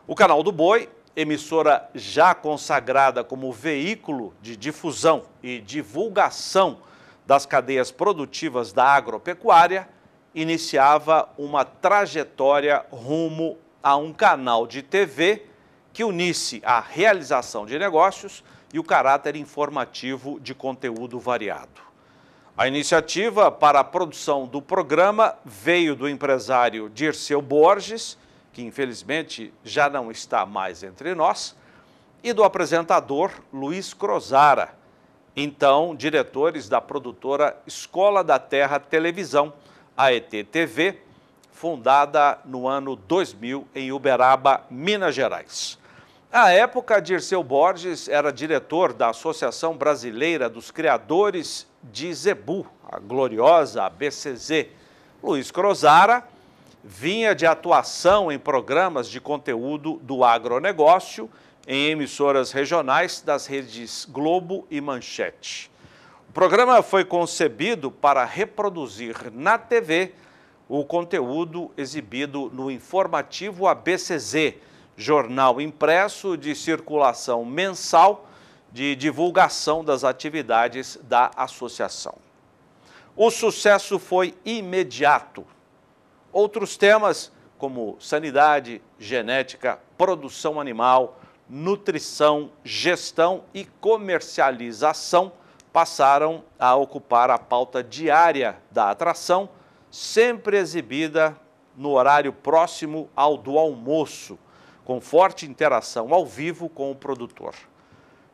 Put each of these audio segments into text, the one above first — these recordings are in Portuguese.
O Canal do Boi, emissora já consagrada como veículo de difusão e divulgação das cadeias produtivas da agropecuária, iniciava uma trajetória rumo a um canal de TV que unisse a realização de negócios e o caráter informativo de conteúdo variado. A iniciativa para a produção do programa veio do empresário Dirceu Borges, que infelizmente já não está mais entre nós, e do apresentador Luiz Crozara, então diretores da produtora Escola da Terra Televisão, a ET-TV, fundada no ano 2000 em Uberaba, Minas Gerais. À época, Dirceu Borges era diretor da Associação Brasileira dos Criadores de Zebu, a gloriosa ABCZ. Luiz Crozara vinha de atuação em programas de conteúdo do agronegócio em emissoras regionais das redes Globo e Manchete. O programa foi concebido para reproduzir na TV o conteúdo exibido no informativo ABCZ, jornal impresso de circulação mensal de divulgação das atividades da associação. O sucesso foi imediato. Outros temas, como sanidade, genética, produção animal, nutrição, gestão e comercialização, passaram a ocupar a pauta diária da atração, sempre exibida no horário próximo ao do almoço, com forte interação ao vivo com o produtor.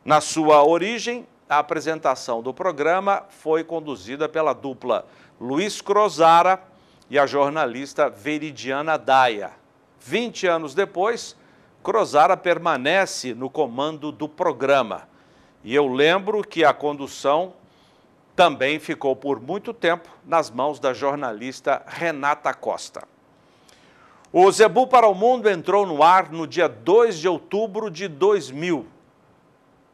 Na sua origem, a apresentação do programa foi conduzida pela dupla Luiz Crozara e a jornalista Veridiana Daia. 20 anos depois, Crozara permanece no comando do programa. E eu lembro que a condução também ficou por muito tempo nas mãos da jornalista Renata Costa. O Zebu para o Mundo entrou no ar no dia 2 de outubro de 2000.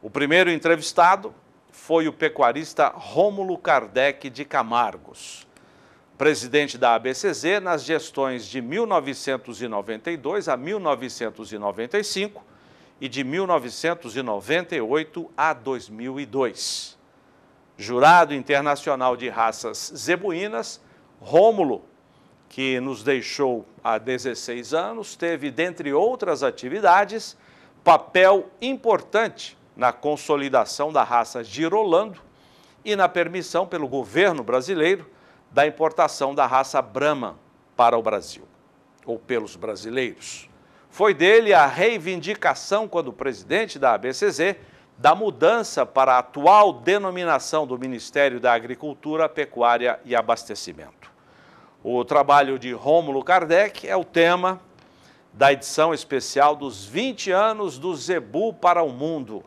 O primeiro entrevistado foi o pecuarista Rômulo Kardec de Camargos, presidente da ABCZ nas gestões de 1992 a 1995 e de 1998 a 2002. Jurado internacional de raças zebuínas, Rômulo, que nos deixou há 16 anos, teve, dentre outras atividades, papel importante na consolidação da raça Girolando e na permissão pelo governo brasileiro da importação da raça Brahman para o Brasil, ou pelos brasileiros. Foi dele a reivindicação, quando presidente da ABCZ, da mudança para a atual denominação do Ministério da Agricultura, Pecuária e Abastecimento. O trabalho de Rômulo Kardec é o tema da edição especial dos 20 anos do Zebu para o Mundo.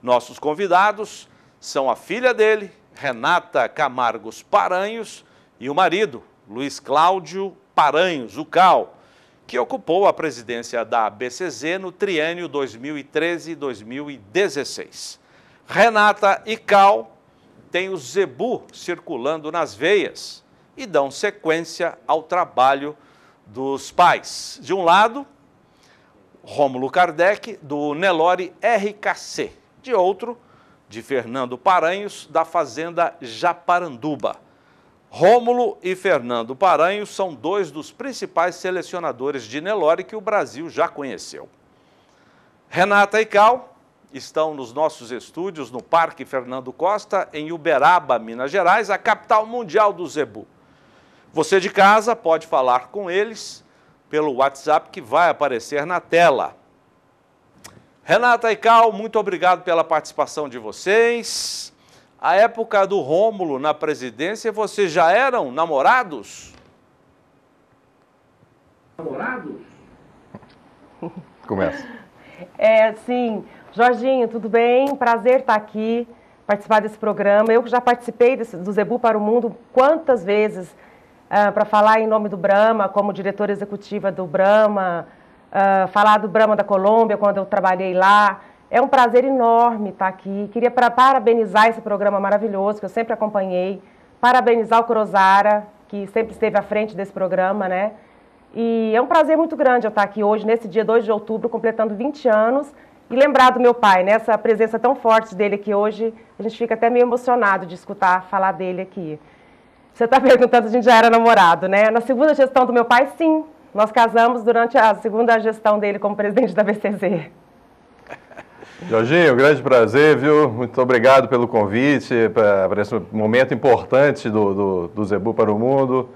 Nossos convidados são a filha dele, Renata Camargos Paranhos, e o marido, Luiz Cláudio Paranhos, o Cal, que ocupou a presidência da ABCZ no triênio 2013-2016. Renata e Cal têm o Zebu circulando nas veias e dão sequência ao trabalho dos pais. De um lado, Rômulo Kardec, do Nelore RKC. De outro, de Fernando Paranhos, da Fazenda Japaranduba. Rômulo e Fernando Paranhos são dois dos principais selecionadores de Nelore que o Brasil já conheceu. Renata e Cal estão nos nossos estúdios no Parque Fernando Costa, em Uberaba, Minas Gerais, a capital mundial do Zebu. Você de casa pode falar com eles pelo WhatsApp que vai aparecer na tela. Renata e Cal, muito obrigado pela participação de vocês. A época do Rômulo na presidência, vocês já eram namorados? Namorados? Começa. Sim. Jorginho, tudo bem? Prazer estar aqui, participar desse programa. Eu que já participei do Zebu para o Mundo quantas vezes para falar em nome do Brahma, como diretora executiva do Brahma, falar do Brahma da Colômbia, quando eu trabalhei lá. É um prazer enorme estar aqui. Queria parabenizar esse programa maravilhoso, que eu sempre acompanhei. Parabenizar o Crozara, que sempre esteve à frente desse programa, né? E é um prazer muito grande eu estar aqui hoje, nesse dia 2 de outubro, completando 20 anos, e lembrar do meu pai, né? Essa presença tão forte dele aqui hoje, a gente fica até meio emocionado de escutar falar dele aqui. Você está perguntando se a gente já era namorado, né? Na segunda gestão do meu pai, sim. Nós casamos durante a segunda gestão dele como presidente da BCZ. Jorginho, grande prazer, viu? Muito obrigado pelo convite, para esse momento importante do Zebu para o Mundo.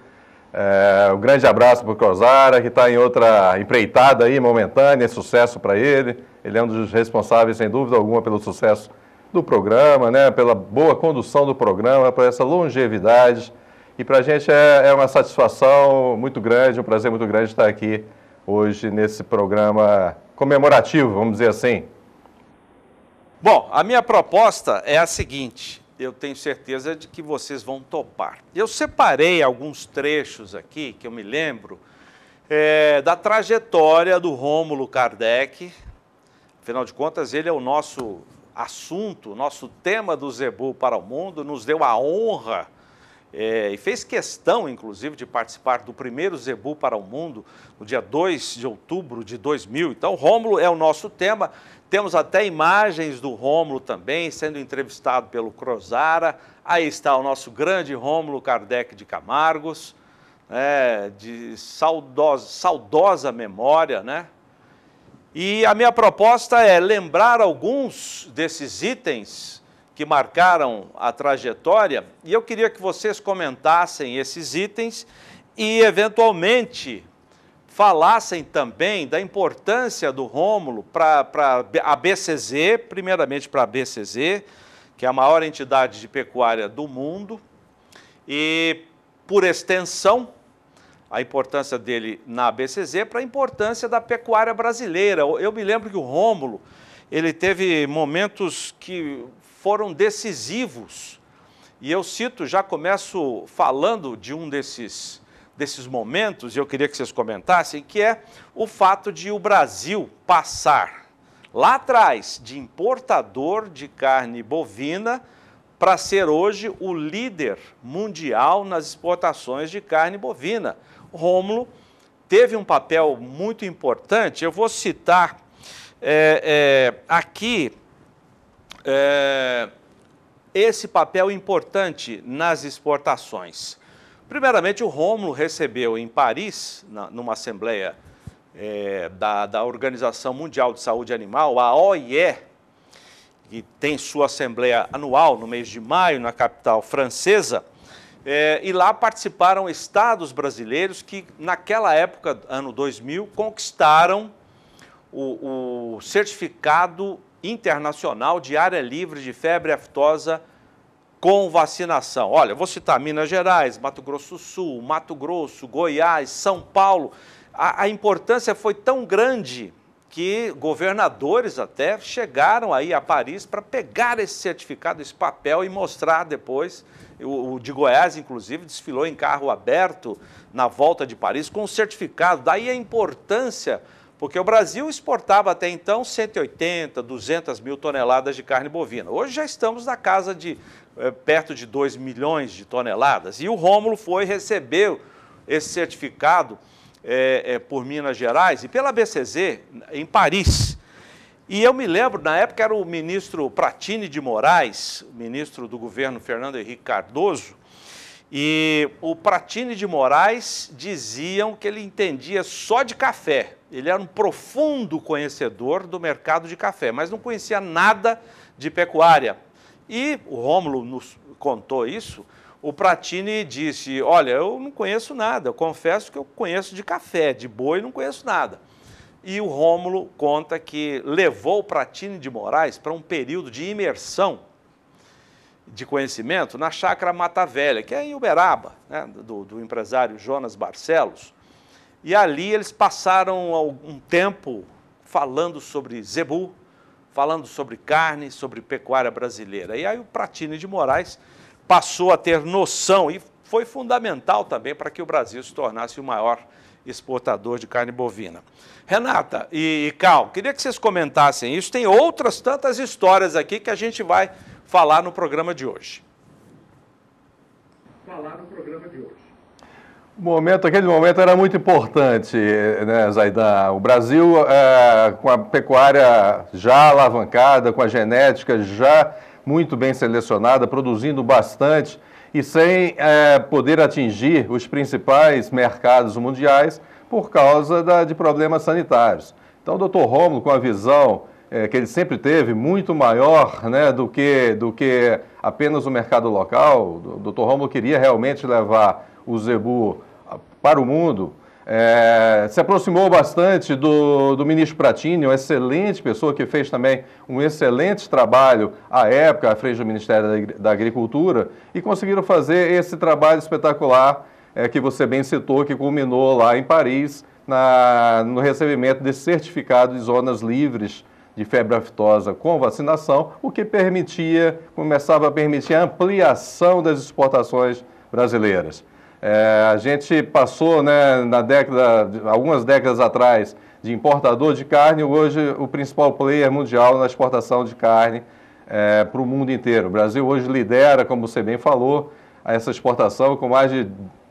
Um grande abraço para o Crozara, que está em outra empreitada aí, momentânea, sucesso para ele. Ele é um dos responsáveis, sem dúvida alguma, pelo sucesso do programa, né? Pela boa condução do programa, por essa longevidade. E para a gente é uma satisfação muito grande, um prazer muito grande estar aqui hoje nesse programa comemorativo, vamos dizer assim. Bom, a minha proposta é a seguinte, eu tenho certeza de que vocês vão topar. Eu separei alguns trechos aqui, que eu me lembro, da trajetória do Rômulo Kardec. Afinal de contas, ele é o nosso assunto, o nosso tema do Zebu para o Mundo, nos deu a honra e fez questão, inclusive, de participar do primeiro Zebu para o Mundo, no dia 2 de outubro de 2000. Então, Rômulo é o nosso tema. Temos até imagens do Rômulo também, sendo entrevistado pelo Crozara. Aí está o nosso grande Rômulo Kardec de Camargos, de saudosa memória, né? E a minha proposta é lembrar alguns desses itens que marcaram a trajetória, e eu queria que vocês comentassem esses itens e, eventualmente, falassem também da importância do Rômulo para a BCZ, primeiramente para a BCZ, que é a maior entidade de pecuária do mundo, e, por extensão, a importância dele na BCZ para a importância da pecuária brasileira. Eu me lembro que o Rômulo, ele teve momentos que foram decisivos, e eu cito, já começo falando de um desses momentos, e eu queria que vocês comentassem, que é o fato de o Brasil passar, lá atrás, de importador de carne bovina, para ser hoje o líder mundial nas exportações de carne bovina. O Rômulo teve um papel muito importante, eu vou citar aqui esse papel importante nas exportações. Primeiramente, o Rômulo recebeu em Paris, numa assembleia da Organização Mundial de Saúde Animal, a OIE, que tem sua assembleia anual no mês de maio, na capital francesa, e lá participaram estados brasileiros que, naquela época, ano 2000, conquistaram o certificado internacional de área livre de febre aftosa com vacinação. Olha, eu vou citar Minas Gerais, Mato Grosso do Sul, Mato Grosso, Goiás, São Paulo. A importância foi tão grande que governadores até chegaram aí a Paris para pegar esse certificado, esse papel e mostrar depois. O de Goiás, inclusive, desfilou em carro aberto na volta de Paris com o certificado. Daí a importância, porque o Brasil exportava até então 180, 200 mil toneladas de carne bovina. Hoje já estamos na casa de perto de 2 milhões de toneladas. E o Rômulo recebeu esse certificado por Minas Gerais e pela BCZ em Paris. E eu me lembro, na época era o ministro Pratini de Moraes, ministro do governo Fernando Henrique Cardoso, e o Pratini de Moraes diziam que ele entendia só de café. Ele era um profundo conhecedor do mercado de café, mas não conhecia nada de pecuária. E o Rômulo nos contou isso. O Pratini disse, olha, eu não conheço nada, eu confesso que eu conheço de café, de boi não conheço nada. E o Rômulo conta que levou o Pratini de Moraes para um período de imersão de conhecimento na chácara Mata Velha, que é em Uberaba, né, do empresário Jonas Barcelos. E ali eles passaram um tempo falando sobre zebu, falando sobre carne, sobre pecuária brasileira. E aí o Pratini de Moraes passou a ter noção e foi fundamental também para que o Brasil se tornasse o maior exportador de carne bovina. Renata e Cal, queria que vocês comentassem isso. Tem outras tantas histórias aqui que a gente vai falar no programa de hoje. Aquele momento era muito importante, né, Zaidan? O Brasil, com a pecuária já alavancada, com a genética já muito bem selecionada, produzindo bastante e sem poder atingir os principais mercados mundiais por causa de problemas sanitários. Então, o Dr. Rômulo, com a visão que ele sempre teve, muito maior, né, do que apenas o mercado local, o Dr. Rômulo queria realmente levar o zebu para o mundo, se aproximou bastante do ministro Pratini, uma excelente pessoa que fez também um excelente trabalho à época à frente do Ministério da Agricultura, e conseguiram fazer esse trabalho espetacular que você bem citou, que culminou lá em Paris, no recebimento desse certificado de zonas livres de febre aftosa com vacinação, o que começava a permitir a ampliação das exportações brasileiras. A gente passou, né, algumas décadas atrás, de importador de carne, hoje o principal player mundial na exportação de carne para o mundo inteiro. O Brasil hoje lidera, como você bem falou, essa exportação com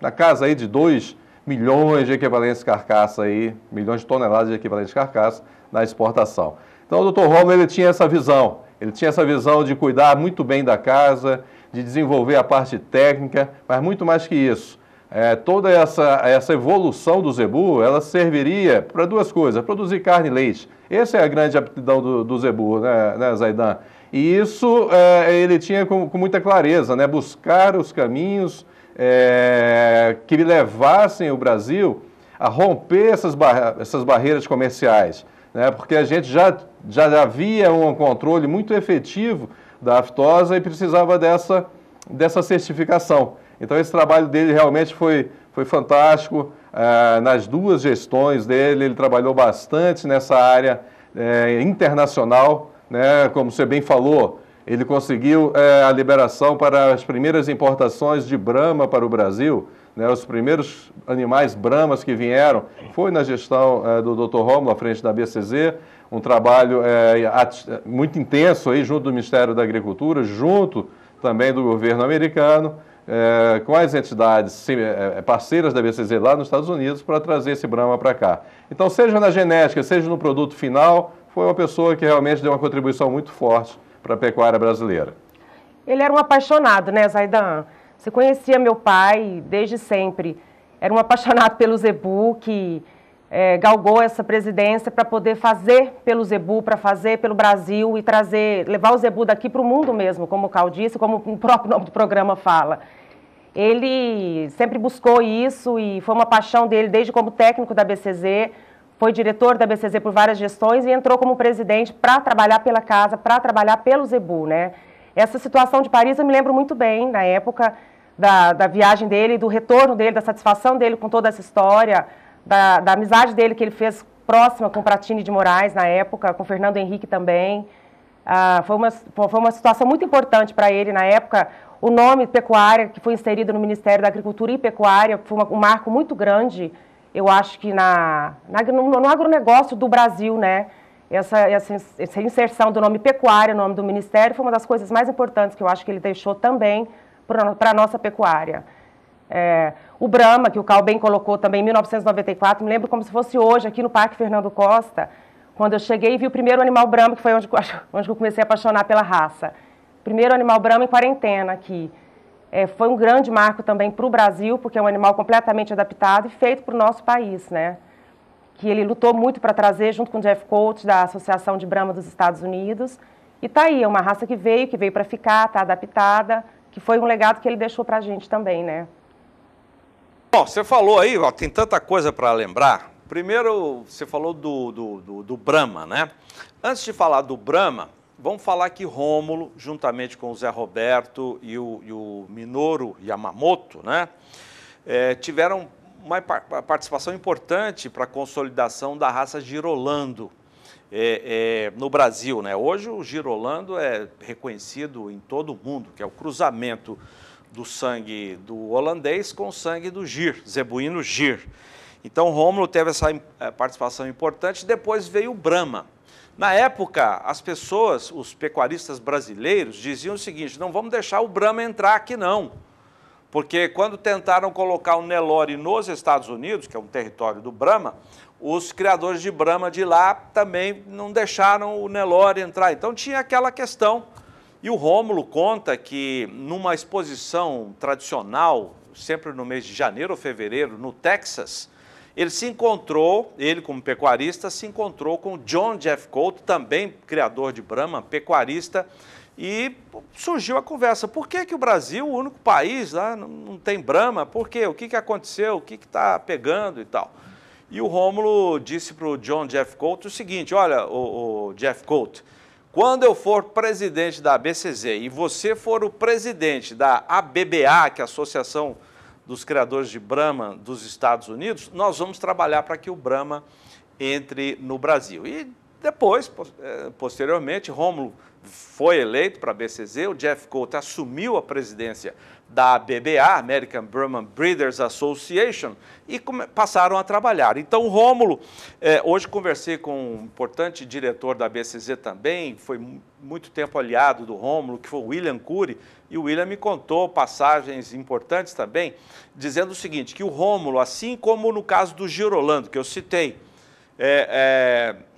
na casa aí de 2 milhões de equivalentes de carcaça, milhões de toneladas de equivalentes de carcaça na exportação. Então o Dr. Rômulo, ele tinha essa visão de cuidar muito bem da casa, de desenvolver a parte técnica, mas muito mais que isso. Toda essa evolução do zebu, ela serviria para duas coisas: produzir carne e leite. Essa é a grande aptidão do zebu, né, Zaidan? E isso ele tinha com muita clareza, né? Buscar os caminhos que levassem o Brasil a romper essas barreiras comerciais, né? Porque a gente já havia um controle muito efetivo da aftosa e precisava dessa certificação. Então, esse trabalho dele realmente foi fantástico. Nas duas gestões dele, ele trabalhou bastante nessa área internacional, né? Como você bem falou, ele conseguiu a liberação para as primeiras importações de Brahma para o Brasil, né? Os primeiros animais Brahmas que vieram foi na gestão do Dr. Rômulo, à frente da BCZ, um trabalho muito intenso aí junto do Ministério da Agricultura, junto também do governo americano, com as entidades parceiras da BCZ lá nos Estados Unidos, para trazer esse Brahma para cá. Então, seja na genética, seja no produto final, foi uma pessoa que realmente deu uma contribuição muito forte para a pecuária brasileira. Ele era um apaixonado, né, Zaidan? Você conhecia meu pai desde sempre. Era um apaixonado pelo zebu, que galgou essa presidência para poder fazer pelo zebu, para fazer pelo Brasil e levar o zebu daqui para o mundo mesmo, como o Cal disse, como o próprio nome do programa fala. Ele sempre buscou isso e foi uma paixão dele desde como técnico da BCZ, foi diretor da BCZ por várias gestões e entrou como presidente para trabalhar pela casa, para trabalhar pelo zebu, né? Essa situação de Paris eu me lembro muito bem, na época da viagem dele, do retorno dele, da satisfação dele com toda essa história, da amizade dele que ele fez próxima com o Pratini de Moraes na época, com o Fernando Henrique também. Foi uma situação muito importante para ele na época. O nome pecuária, que foi inserido no Ministério da Agricultura e Pecuária, foi um marco muito grande, eu acho que no agronegócio do Brasil, né? Essa inserção do nome pecuária, o nome do Ministério, foi uma das coisas mais importantes que eu acho que ele deixou também para a nossa pecuária. O Brahma, que o Cal bem colocou também em 1994, me lembro como se fosse hoje, aqui no Parque Fernando Costa, quando eu cheguei e vi o primeiro animal Brahma, que foi onde eu comecei a apaixonar pela raça. Primeiro animal Brahma em quarentena aqui. Foi um grande marco também para o Brasil, porque é um animal completamente adaptado e feito para o nosso país, né? Que ele lutou muito para trazer, junto com o Jeff Coates, da Associação de Brahma dos Estados Unidos. E está aí, é uma raça que veio para ficar, está adaptada, que foi um legado que ele deixou para a gente também, né? Bom, você falou aí, ó, tem tanta coisa para lembrar. Primeiro, você falou do Brahma, né? Antes de falar do Brahma, vamos falar que Rômulo, juntamente com o Zé Roberto e o Minoru Yamamoto, né, tiveram uma participação importante para a consolidação da raça Girolando no Brasil, né? Hoje o Girolando é reconhecido em todo o mundo, que é o cruzamento do sangue do holandês com o sangue do Gir, zebuíno Gir. Então, Rômulo teve essa participação importante, depois veio o Brahma. Na época, as pessoas, os pecuaristas brasileiros, diziam o seguinte: não vamos deixar o Brahma entrar aqui não, Porque quando tentaram colocar o Nelore nos Estados Unidos, que é um território do Brahma, os criadores de Brahma de lá também não deixaram o Nelore entrar. Então tinha aquela questão. E o Rômulo conta que numa exposição tradicional, sempre no mês de janeiro ou fevereiro, no Texas, ele como pecuarista, se encontrou com John Jeffcoat, também criador de Brahma, pecuarista, e surgiu a conversa. Por que o Brasil, o único país, lá, não tem Brahma? Por quê? O que aconteceu? O que está pegando e tal? E o Rômulo disse para o John Jeffcoat o seguinte: olha, o Jeffcoat, quando eu for presidente da ABCZ e você for o presidente da ABBA, que é a Associação dos Criadores de Brahma dos Estados Unidos, nós vamos trabalhar para que o Brahma entre no Brasil. E depois, posteriormente, Rômulo foi eleito para a ABCZ, o Jeffcoat assumiu a presidência da ABBA, American Brahman Breeders Association, e passaram a trabalhar. Então, o Rômulo, hoje conversei com um importante diretor da ABCZ também, foi muito tempo aliado do Rômulo, que foi o William Cury, e o William me contou passagens importantes também, dizendo o seguinte, que o Rômulo, assim como no caso do Girolando, que eu citei,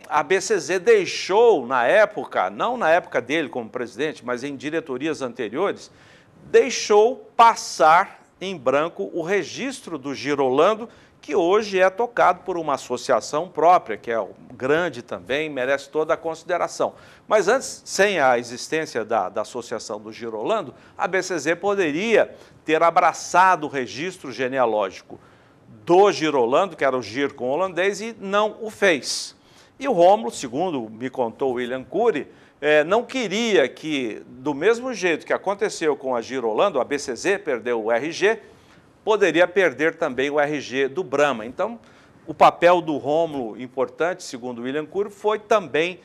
a ABCZ deixou na época, não na época dele como presidente, mas em diretorias anteriores, deixou passar em branco o registro do Girolando, que hoje é tocado por uma associação própria, que é grande também, merece toda a consideração. Mas antes, sem a existência da associação do Girolando, a ABCZ poderia ter abraçado o registro genealógico do Girolando, que era o Gir com holandês, e não o fez. E o Rômulo, segundo me contou o William Cury, não queria que, do mesmo jeito que aconteceu com a Girolando, a ABCZ perdeu o RG, poderia perder também o RG do Brahma. Então, o papel do Rômulo, importante, segundo o William Cury, foi também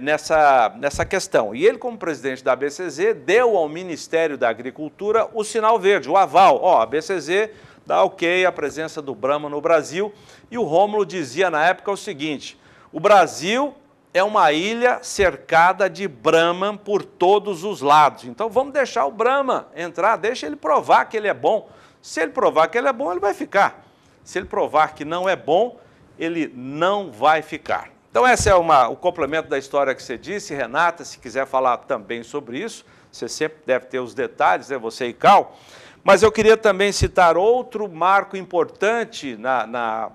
nessa questão. E ele, como presidente da ABCZ, deu ao Ministério da Agricultura o sinal verde, o aval. Ó, a ABCZ dá ok a presença do Brahma no Brasil. E o Rômulo dizia na época o seguinte: o Brasil é uma ilha cercada de Brahman por todos os lados. Então vamos deixar o Brahma entrar, deixa ele provar que ele é bom. Se ele provar que ele é bom, ele vai ficar. Se ele provar que não é bom, ele não vai ficar. Então esse é o complemento da história que você disse, Renata, se quiser falar também sobre isso, você sempre deve ter os detalhes, você e Cal. Mas eu queria também citar outro marco importante na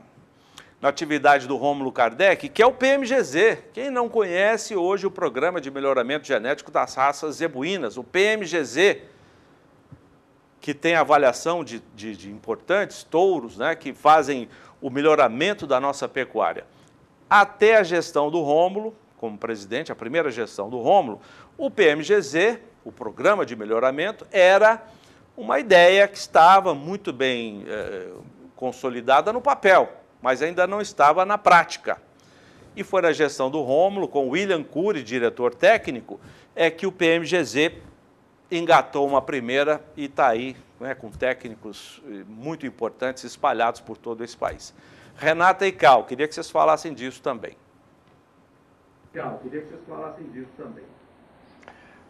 atividade do Rômulo Kardec, que é o PMGZ. Quem não conhece hoje o Programa de Melhoramento Genético das Raças Zebuínas, o PMGZ, que tem avaliação de importantes touros, né, que fazem o melhoramento da nossa pecuária. Até a gestão do Rômulo, como presidente, a primeira gestão do Rômulo, o PMGZ, o Programa de Melhoramento, era uma ideia que estava muito bem consolidada no papel, mas ainda não estava na prática. E foi na gestão do Rômulo, com William Cury, diretor técnico, que o PMGZ engatou uma primeira e está aí, né, com técnicos muito importantes espalhados por todo esse país. Renata e Cal, queria que vocês falassem disso também.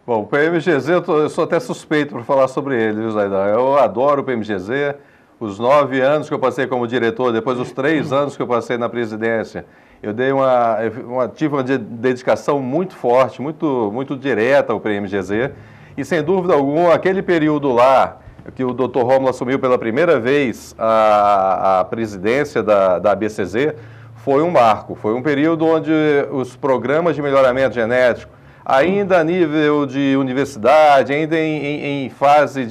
Bom, o PMGZ, eu sou até suspeito para falar sobre ele, viu, Zaidan? Eu adoro o PMGZ. Os 9 anos que eu passei como diretor, depois os 3 anos que eu passei na presidência, eu tive uma dedicação muito forte, muito direta ao PMGZ. E, sem dúvida alguma, aquele período lá, que o Dr. Rômulo assumiu pela primeira vez a presidência da ABCZ, foi um marco. Foi um período onde os programas de melhoramento genético, ainda a nível de universidade, ainda em fase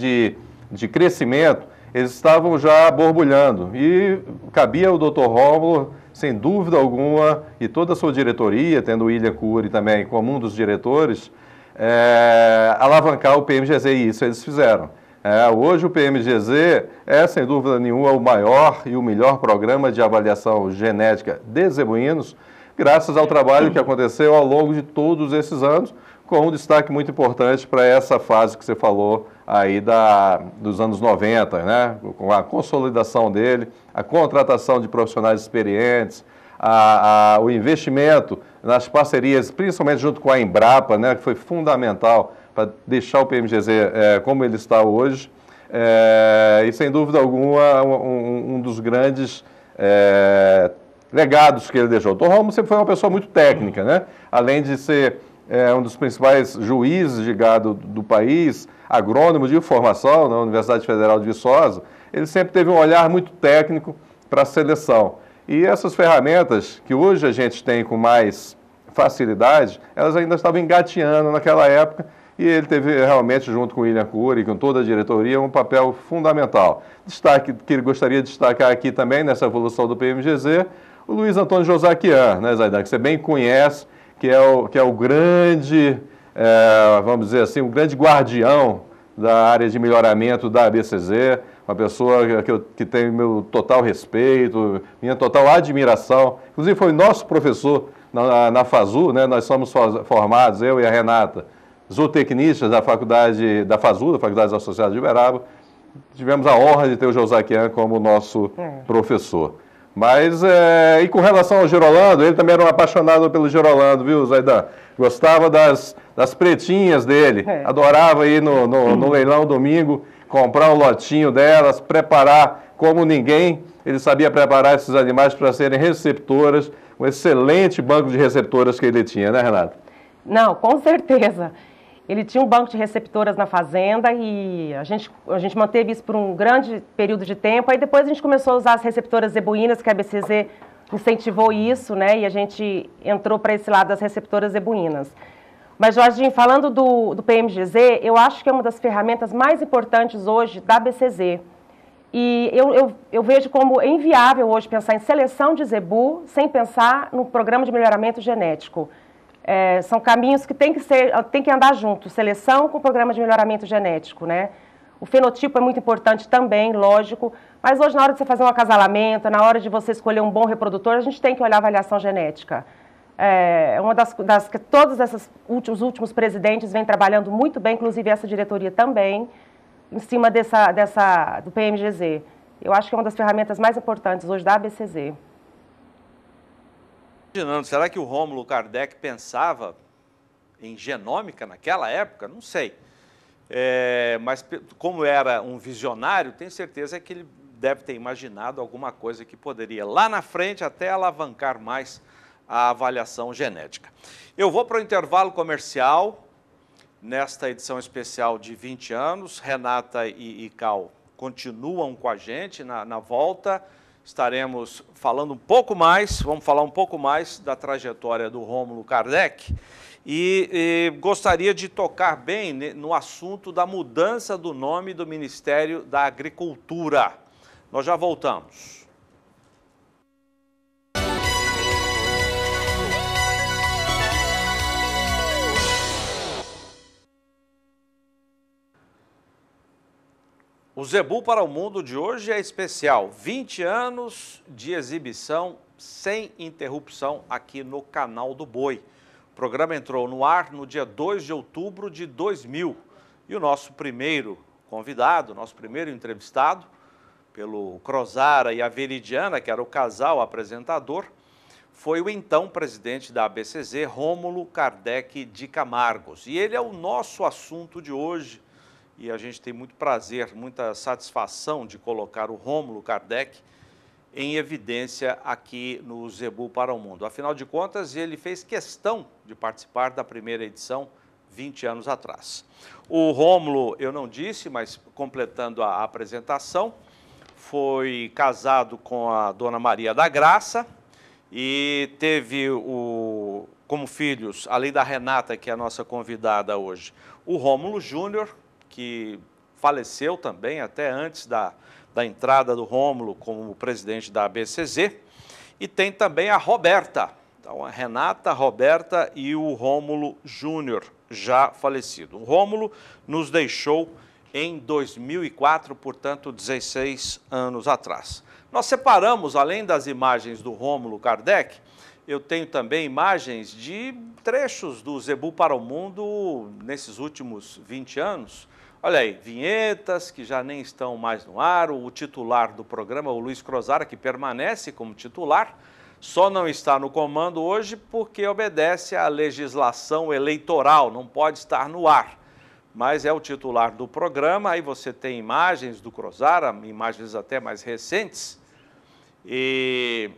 de crescimento, eles estavam já borbulhando. E cabia ao Dr. Rômulo, sem dúvida alguma, e toda a sua diretoria, tendo o William Cury também como um dos diretores, alavancar o PMGZ, e isso eles fizeram. Hoje o PMGZ sem dúvida nenhuma, o maior e o melhor programa de avaliação genética de zebuínos, graças ao trabalho que aconteceu ao longo de todos esses anos, com um destaque muito importante para essa fase que você falou aí dos anos 90, né? Com a consolidação dele, a contratação de profissionais experientes, o investimento nas parcerias, principalmente junto com a Embrapa, né, que foi fundamental para deixar o PMGZ como ele está hoje. e sem dúvida alguma um dos grandes legados que ele deixou. O Dr. Rômulo sempre foi uma pessoa muito técnica, né? Além de ser um dos principais juízes de gado do país, agrônomo de formação na Universidade Federal de Viçosa, ele sempre teve um olhar muito técnico para a seleção. E essas ferramentas que hoje a gente tem com mais facilidade, elas ainda estavam engateando naquela época, e ele teve realmente, junto com o William Cury e com toda a diretoria, um papel fundamental. Destaque que ele gostaria de destacar aqui também, nessa evolução do PMGZ, o Luiz Antônio Josaquian, né, Zaidan, que você bem conhece, que é o grande, vamos dizer assim, o grande guardião da área de melhoramento da ABCZ, uma pessoa que tem meu total respeito, minha total admiração. Inclusive foi nosso professor na FASU, né? Nós somos formados, eu e a Renata, zootecnistas da faculdade da FASU, da Faculdade Associada de Uberaba. Tivemos a honra de ter o Josaquian como nosso professor. Mas, e com relação ao Gerolando, ele também era um apaixonado pelo Gerolando, viu, Zaidan? Gostava das pretinhas dele, adorava ir no leilão domingo, comprar um lotinho delas, preparar como ninguém. Ele sabia preparar esses animais para serem receptoras, um excelente banco de receptoras que ele tinha, né, Renata? Não, com certeza. Ele tinha um banco de receptoras na fazenda e a gente manteve isso por um grande período de tempo. Aí depois a gente começou a usar as receptoras zebuínas, que a ABCZ incentivou isso, né? E a gente entrou para esse lado das receptoras zebuínas. Mas, Jorginho, falando do PMGZ, eu acho que é uma das ferramentas mais importantes hoje da ABCZ. E eu vejo como inviável hoje pensar em seleção de zebu sem pensar no programa de melhoramento genético. São caminhos que tem que andar junto, seleção com o programa de melhoramento genético, né? O fenotipo é muito importante também, lógico, mas hoje na hora de você fazer um acasalamento, na hora de você escolher um bom reprodutor, a gente tem que olhar a avaliação genética. Uma das que todos os últimos presidentes vêm trabalhando muito bem, inclusive essa diretoria também, em cima do PMGZ. Eu acho que é uma das ferramentas mais importantes hoje da ABCZ. Imaginando, será que o Rômulo Kardec pensava em genômica naquela época? Não sei. Mas como era um visionário, tenho certeza que ele deve ter imaginado alguma coisa que poderia, lá na frente, até alavancar mais a avaliação genética. Eu vou para o intervalo comercial, nesta edição especial de 20 anos. Renata e Cal continuam com a gente na volta. Estaremos falando um pouco mais, vamos falar um pouco mais da trajetória do Rômulo Kardec e gostaria de tocar bem no assunto da mudança do nome do Ministério da Agricultura. Nós já voltamos. O Zebu para o Mundo de hoje é especial, 20 anos de exibição sem interrupção aqui no Canal do Boi. O programa entrou no ar no dia 2 de outubro de 2000 e o nosso primeiro convidado, nosso primeiro entrevistado, pelo Crozara e a Veridiana, que era o casal apresentador, foi o então presidente da ABCZ, Rômulo Kardec de Camargos. E ele é o nosso assunto de hoje. E a gente tem muito prazer, muita satisfação de colocar o Rômulo Kardec em evidência aqui no Zebu para o Mundo. Afinal de contas, ele fez questão de participar da primeira edição 20 anos atrás. O Rômulo, eu não disse, mas completando a apresentação, foi casado com a dona Maria da Graça e teve como filhos, além da Renata, que é a nossa convidada hoje, o Rômulo Júnior, que faleceu também até antes da entrada do Rômulo como presidente da ABCZ, e tem também a Roberta, então a Renata, a Roberta e o Rômulo Júnior, já falecido. O Rômulo nos deixou em 2004, portanto 16 anos atrás. Nós separamos, além das imagens do Rômulo Kardec, eu tenho também imagens de trechos do Zebu para o Mundo nesses últimos 20 anos. Olha aí, vinhetas que já nem estão mais no ar, o titular do programa, o Luiz Crozara, que permanece como titular, só não está no comando hoje porque obedece à legislação eleitoral, não pode estar no ar. mas é o titular do programa. Aí você tem imagens do Crozara, imagens até mais recentes. E,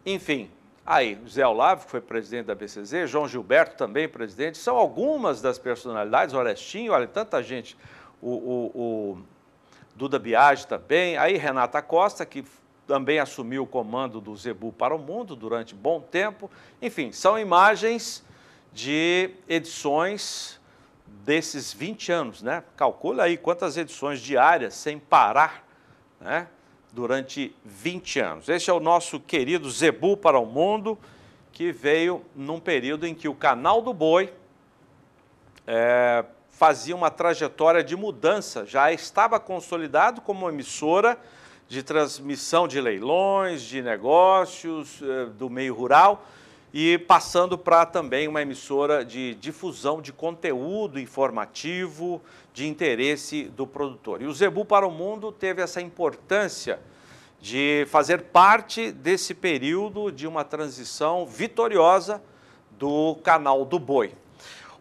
enfim, aí Zé Olavo, que foi presidente da BCZ, João Gilberto também presidente, são algumas das personalidades, Orestinho, olha, tanta gente, o Duda Biagi também, aí Renata Costa, que também assumiu o comando do Zebu para o Mundo durante bom tempo. Enfim, são imagens de edições desses 20 anos, né? Calcula aí quantas edições diárias sem parar, né? Durante 20 anos. Esse é o nosso querido Zebu para o Mundo, que veio num período em que o Canal do Boi fazia uma trajetória de mudança, já estava consolidado como emissora de transmissão de leilões, de negócios, do meio rural, e passando para também uma emissora de difusão de conteúdo informativo, de interesse do produtor. E o Zebu para o Mundo teve essa importância de fazer parte desse período de uma transição vitoriosa do Canal do Boi.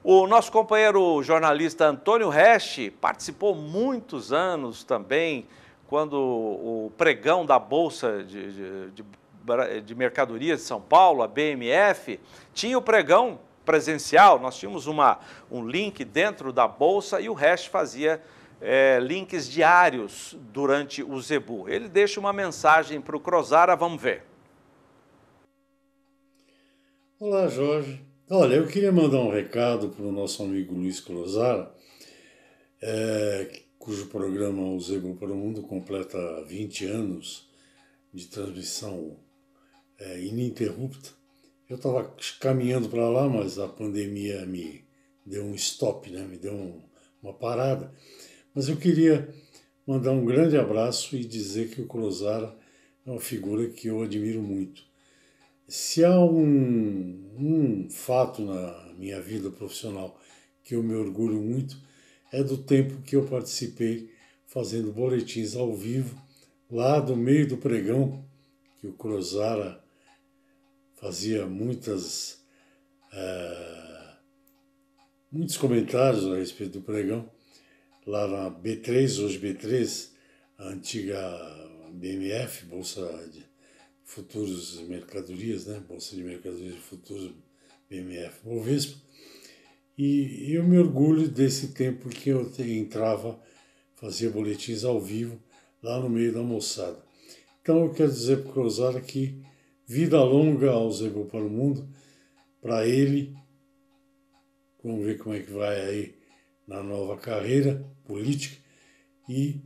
O nosso companheiro jornalista Antônio Resch participou muitos anos também, quando o pregão da Bolsa de Mercadorias de São Paulo, a BMF, tinha o pregão presencial. Nós tínhamos um link dentro da Bolsa e o Resch fazia links diários durante o Zebu. Ele deixa uma mensagem para o Crozara, vamos ver. Olá, Jorge. Olha, eu queria mandar um recado para o nosso amigo Luiz Crozara, cujo programa O Zebu para o Mundo completa 20 anos de transmissão ininterrupta. Eu estava caminhando para lá, mas a pandemia me deu um stop, né? Me deu uma parada. Mas eu queria mandar um grande abraço e dizer que o Crozara é uma figura que eu admiro muito. Se há um fato na minha vida profissional que eu me orgulho muito, é do tempo que eu participei fazendo boletins ao vivo, lá do meio do pregão, que o Crozara fazia muitos comentários a respeito do pregão, lá na B3, hoje B3, a antiga BMF, Bolsa de Futuros e Mercadorias, né? Bolsa de Mercadorias e Futuros, BMF Bovespa. E eu me orgulho desse tempo que eu entrava, fazia boletins ao vivo, lá no meio da moçada. Então eu quero dizer para o Crozara que vida longa ao Zebu para o Mundo, para ele, vamos ver como é que vai aí na nova carreira política, e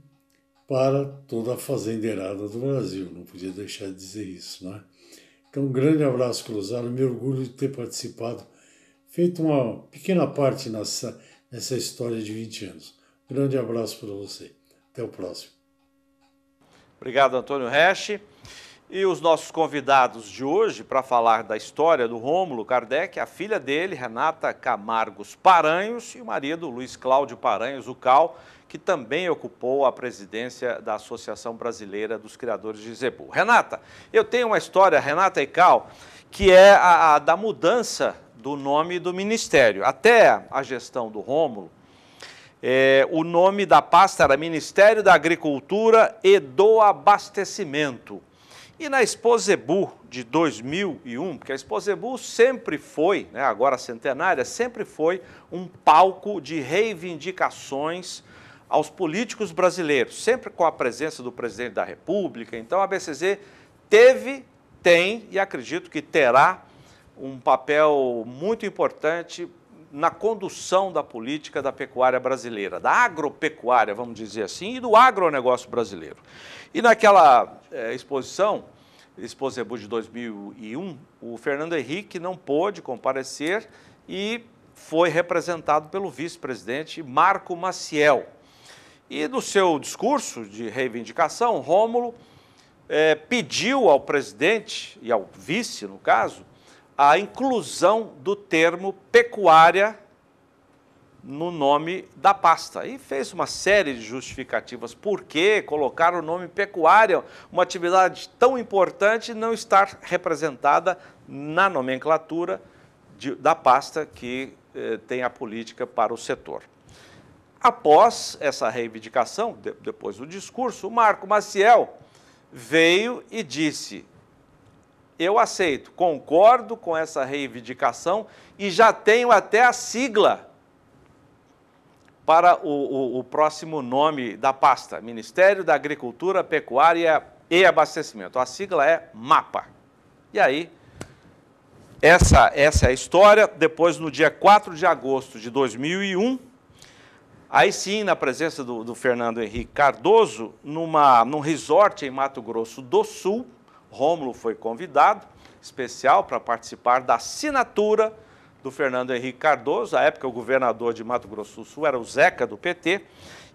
para toda a fazendeirada do Brasil, não podia deixar de dizer isso, né? Então um grande abraço, Crozara, me orgulho de ter participado, feito uma pequena parte nessa história de 20 anos. Um grande abraço para você. Até o próximo. Obrigado, Antônio Resch. E os nossos convidados de hoje para falar da história do Rômulo Kardec, a filha dele, Renata Camargos Paranhos, e o marido, Luiz Cláudio Paranhos, o Cal, que também ocupou a presidência da Associação Brasileira dos Criadores de Zebu. Renata, eu tenho uma história, Renata e Cal, que é a da mudança do nome do ministério. Até a gestão do Rômulo, o nome da pasta era Ministério da Agricultura e do Abastecimento. E na Expo Zebu de 2001, porque a Expo Zebu sempre foi, né, agora centenária, sempre foi um palco de reivindicações aos políticos brasileiros, sempre com a presença do presidente da República. Então a BCZ tem e acredito que terá um papel muito importante na condução da política da pecuária brasileira, da agropecuária, vamos dizer assim, e do agronegócio brasileiro. E naquela exposição, Expo Zebu de 2001, o Fernando Henrique não pôde comparecer e foi representado pelo vice-presidente Marco Maciel. E no seu discurso de reivindicação, Rômulo pediu ao presidente, e ao vice, no caso, a inclusão do termo pecuária no nome da pasta. E fez uma série de justificativas por que colocar o nome pecuária, uma atividade tão importante, não estar representada na nomenclatura da pasta que tem a política para o setor. Após essa reivindicação, depois do discurso, o Marco Maciel veio e disse: eu aceito, concordo com essa reivindicação e já tenho até a sigla para o próximo nome da pasta, Ministério da Agricultura, Pecuária e Abastecimento. A sigla é MAPA. E aí, essa é a história. Depois, no dia 4 de agosto de 2001, aí sim, na presença do Fernando Henrique Cardoso, num resort em Mato Grosso do Sul, Rômulo foi convidado, especial, para participar da assinatura do Fernando Henrique Cardoso. À época, o governador de Mato Grosso do Sul era o Zeca, do PT.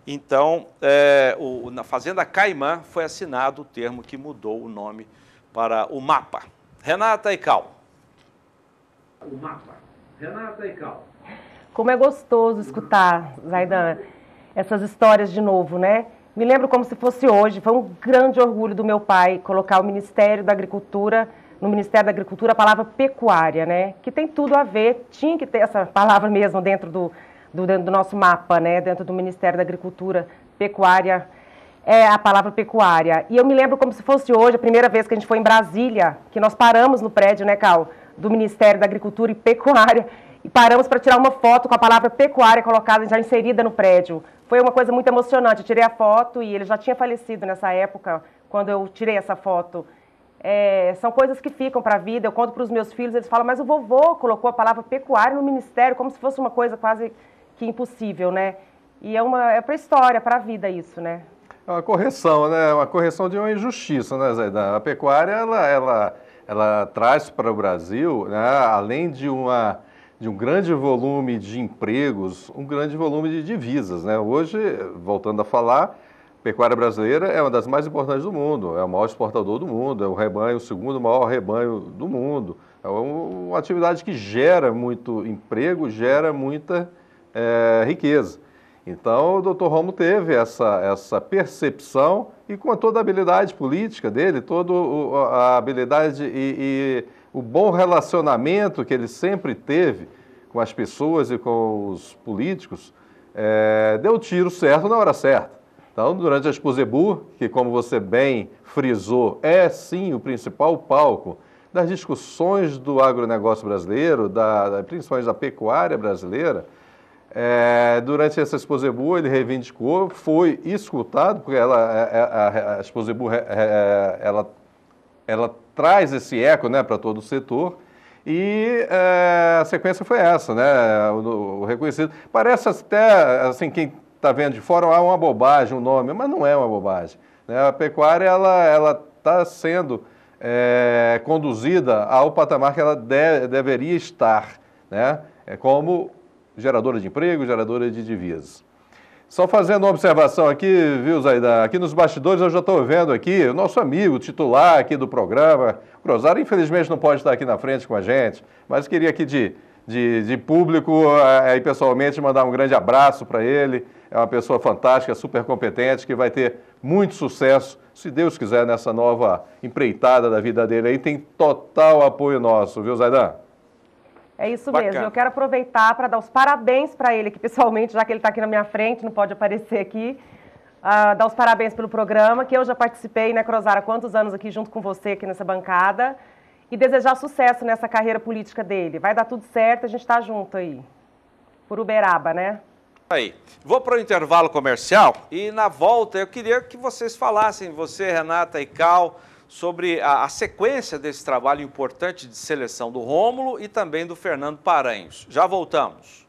Então, na Fazenda Caimã foi assinado o termo que mudou o nome para o MAPA. Renata e Cal. O MAPA. Renata e Cal. Como é gostoso escutar, Zaidan, essas histórias de novo, né? Me lembro como se fosse hoje. Foi um grande orgulho do meu pai colocar o Ministério da Agricultura, no Ministério da Agricultura, a palavra pecuária, né? Que tem tudo a ver, tinha que ter essa palavra mesmo dentro do nosso mapa, né? Dentro do Ministério da Agricultura, pecuária, é a palavra pecuária. E eu me lembro como se fosse hoje, a primeira vez que a gente foi em Brasília, que nós paramos no prédio, né, Cal? Do Ministério da Agricultura e Pecuária, e paramos para tirar uma foto com a palavra pecuária colocada, já inserida no prédio. Foi uma coisa muito emocionante. Eu tirei a foto e ele já tinha falecido nessa época, quando eu tirei essa foto. São coisas que ficam para a vida. Eu conto para os meus filhos, eles falam, mas o vovô colocou a palavra pecuária no ministério, como se fosse uma coisa quase que impossível, né? E é para a história, para a vida isso, né? É uma correção, né? Uma correção de uma injustiça, né, Zaidan? A pecuária, ela traz para o Brasil, né, além de um grande volume de empregos, um grande volume de divisas, né? Hoje, voltando a falar, a pecuária brasileira é uma das mais importantes do mundo, é o maior exportador do mundo, é o segundo maior rebanho do mundo. É uma atividade que gera muito emprego, gera muita riqueza. Então, o Dr. Rômulo teve essa percepção e com toda a habilidade política dele, toda a habilidade e o bom relacionamento que ele sempre teve com as pessoas e com os políticos, deu o tiro certo na hora certa. Então, durante a Exposebu, que como você bem frisou, é sim o principal palco das discussões do agronegócio brasileiro, principalmente da pecuária brasileira, durante essa Exposebu ele reivindicou, foi escutado, porque a Exposebu ela traz esse eco, né, para todo o setor, e a sequência foi essa, né, o reconhecido. Parece até, assim, quem está vendo de fora, uma bobagem o nome, mas não é uma bobagem, né? A pecuária ela está sendo conduzida ao patamar que ela deveria estar, né, como geradora de emprego, geradora de divisas. Só fazendo uma observação aqui, viu, Zaidan? Aqui nos bastidores eu já estou vendo aqui o nosso amigo titular aqui do programa, o Crozar, infelizmente não pode estar aqui na frente com a gente, mas queria aqui de público e pessoalmente mandar um grande abraço para ele. É uma pessoa fantástica, super competente, que vai ter muito sucesso, se Deus quiser, nessa nova empreitada da vida dele. Aí tem total apoio nosso, viu, Zaidan? É isso mesmo. Eu quero aproveitar para dar os parabéns para ele, que pessoalmente, já que ele está aqui na minha frente, não pode aparecer aqui, dar os parabéns pelo programa, que eu já participei, né, Crozar, há quantos anos aqui junto com você, aqui nessa bancada, e desejar sucesso nessa carreira política dele. Vai dar tudo certo, a gente está junto aí. Por Uberaba, né? Aí. Vou para o intervalo comercial e na volta eu queria que vocês falassem, você, Renata e Cal, sobre a sequência desse trabalho importante de seleção do Rômulo e também do Fernando Paranhos. Já voltamos.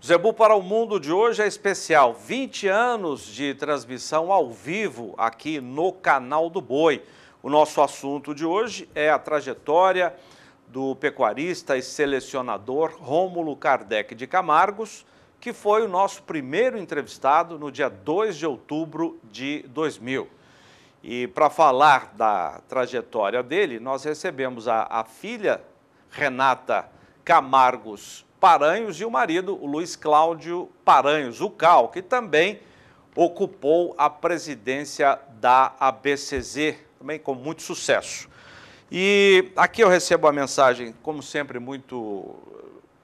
Zebu para o Mundo de hoje é especial, 20 anos de transmissão ao vivo aqui no Canal do Boi. O nosso assunto de hoje é a trajetória do pecuarista e selecionador Rômulo Kardec de Camargos, que foi o nosso primeiro entrevistado no dia 2 de outubro de 2000. E para falar da trajetória dele, nós recebemos a filha Renata Camargos Paranhos e o marido, o Luiz Cláudio Paranhos, o Cal, que também ocupou a presidência da ABCZ, também com muito sucesso. E aqui eu recebo a mensagem, como sempre, muito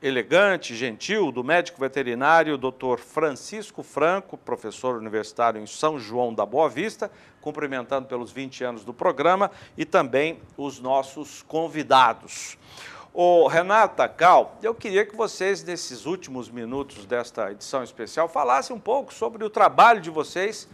elegante, gentil, do médico veterinário Dr. Francisco Franco, professor universitário em São João da Boa Vista, cumprimentando pelos 20 anos do programa, e também os nossos convidados. Ô, Renata, Cal, eu queria que vocês, nesses últimos minutos desta edição especial, falassem um pouco sobre o trabalho de vocês.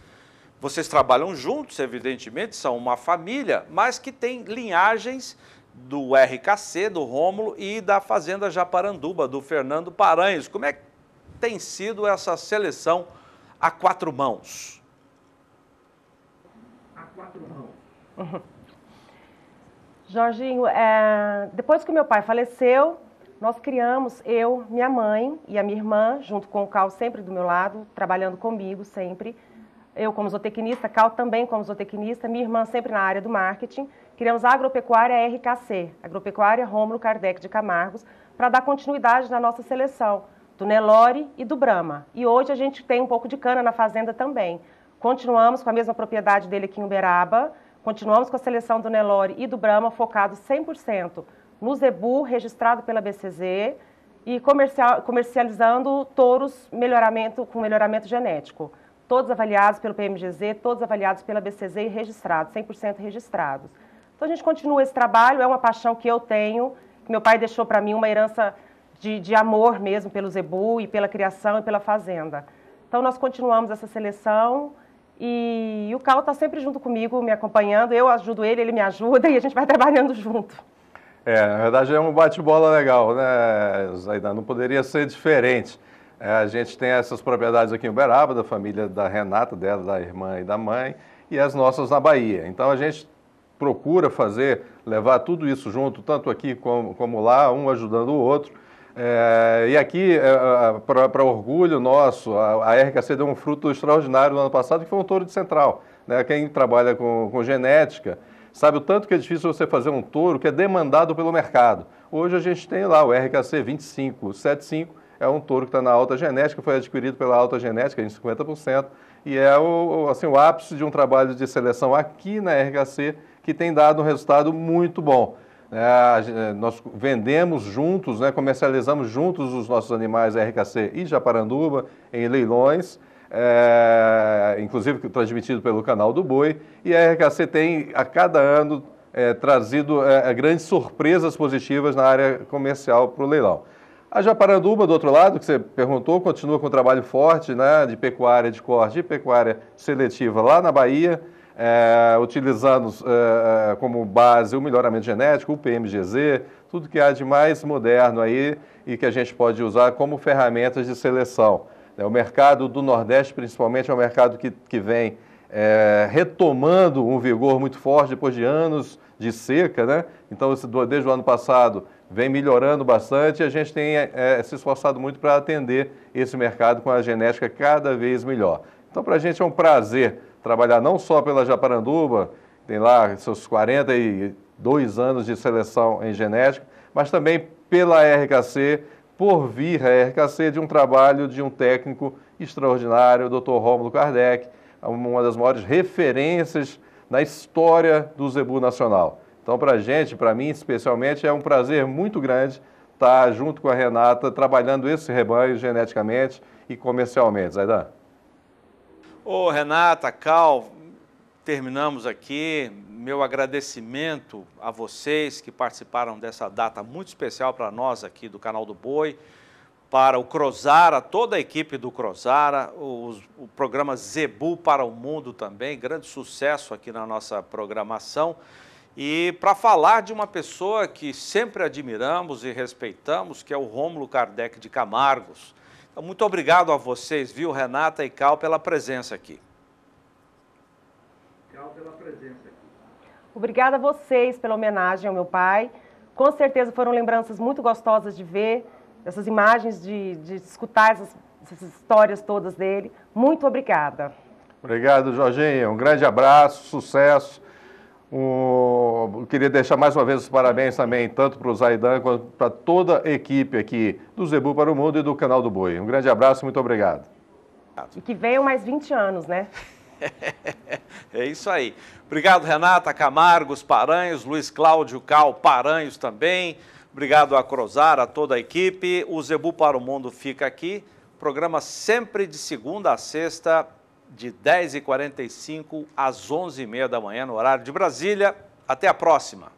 Vocês trabalham juntos, evidentemente, são uma família, mas que tem linhagens do RKC, do Rômulo e da Fazenda Japaranduba, do Fernando Paranhos. Como é que tem sido essa seleção a quatro mãos? A quatro mãos. Jorginho, depois que meu pai faleceu, nós criamos, eu, minha mãe e a minha irmã, junto com o Cal sempre do meu lado, trabalhando comigo sempre. Eu como zootecnista, Cal também como zootecnista, minha irmã sempre na área do marketing. Criamos a Agropecuária RKC, Agropecuária Rômulo Kardec de Camargos, para dar continuidade na nossa seleção, do Nelore e do Brahma. E hoje a gente tem um pouco de cana na fazenda também. Continuamos com a mesma propriedade dele aqui em Uberaba, continuamos com a seleção do Nelore e do Brahma, focado 100% no zebu, registrado pela BCZ, e comercializando touros com melhoramento genético. Todos avaliados pelo PMGZ, todos avaliados pela BCZ e registrados, 100% registrados. Então a gente continua esse trabalho, é uma paixão que eu tenho, que meu pai deixou para mim, uma herança de amor mesmo pelo zebu e pela criação e pela fazenda. Então nós continuamos essa seleção e o Cal está sempre junto comigo, me acompanhando, eu ajudo ele, ele me ajuda e a gente vai trabalhando junto. Na verdade é um bate-bola legal, né, Zaidan? Não poderia ser diferente. A gente tem essas propriedades aqui em Uberaba, da família da Renata, dela, da irmã e da mãe, e as nossas na Bahia. Então a gente procura levar tudo isso junto, tanto aqui como lá, um ajudando o outro. E aqui, para orgulho nosso, a RKC deu um fruto extraordinário no ano passado, que foi um touro de central. Né? Quem trabalha com genética sabe o tanto que é difícil você fazer um touro que é demandado pelo mercado. Hoje a gente tem lá o RKC 2575, é um touro que está na alta genética, foi adquirido pela alta genética em 50%, e é o ápice de um trabalho de seleção aqui na RKC que tem dado um resultado muito bom. Nós vendemos juntos, né, comercializamos juntos os nossos animais RKC e Japaranduba em leilões, inclusive transmitido pelo canal do Boi, e a RKC tem a cada ano trazido grandes surpresas positivas na área comercial para o leilão. A Japaranduba, do outro lado, que você perguntou, continua com um trabalho forte, né, de pecuária de corte e pecuária seletiva lá na Bahia, utilizando como base o melhoramento genético, o PMGZ, tudo que há de mais moderno aí e que a gente pode usar como ferramentas de seleção. O mercado do Nordeste, principalmente, é um mercado que vem retomando um vigor muito forte depois de anos de seca, né? Então, desde o ano passado, vem melhorando bastante e a gente tem se esforçado muito para atender esse mercado com a genética cada vez melhor. Então, para a gente é um prazer trabalhar não só pela Japaranduba, tem lá seus 42 anos de seleção em genética, mas também pela RKC, por vir a RKC de um trabalho de um técnico extraordinário, o Dr. Rômulo Kardec, uma das maiores referências na história do zebu nacional. Então, para a gente, para mim especialmente, é um prazer muito grande estar junto com a Renata, trabalhando esse rebanho geneticamente e comercialmente. Zaidan? Ô, Renata, Cal, terminamos aqui. Meu agradecimento a vocês que participaram dessa data muito especial para nós aqui do Canal do Boi, para o Crozara, toda a equipe do Crozara, o programa Zebu para o Mundo também, grande sucesso aqui na nossa programação. E para falar de uma pessoa que sempre admiramos e respeitamos, que é o Rômulo Kardec de Camargos. Então, muito obrigado a vocês, viu, Renata e Cal, pela presença aqui. Obrigada a vocês pela homenagem ao meu pai. Com certeza foram lembranças muito gostosas de ver, essas imagens, de escutar essas histórias todas dele. Muito obrigada. Obrigado, Jorginho. Um grande abraço, sucesso. Eu queria deixar mais uma vez os parabéns também, tanto para o Zaidan quanto para toda a equipe aqui do Zebu para o Mundo e do Canal do Boi. Um grande abraço, muito obrigado. E que venham mais 20 anos, né? É isso aí. Obrigado, Renata Camargos Paranhos, Luiz Cláudio Cal Paranhos também. Obrigado a Crozar, a toda a equipe. O Zebu para o Mundo fica aqui. Programa sempre de segunda a sexta, de 10h45 às 11h30 da manhã, no horário de Brasília. Até a próxima.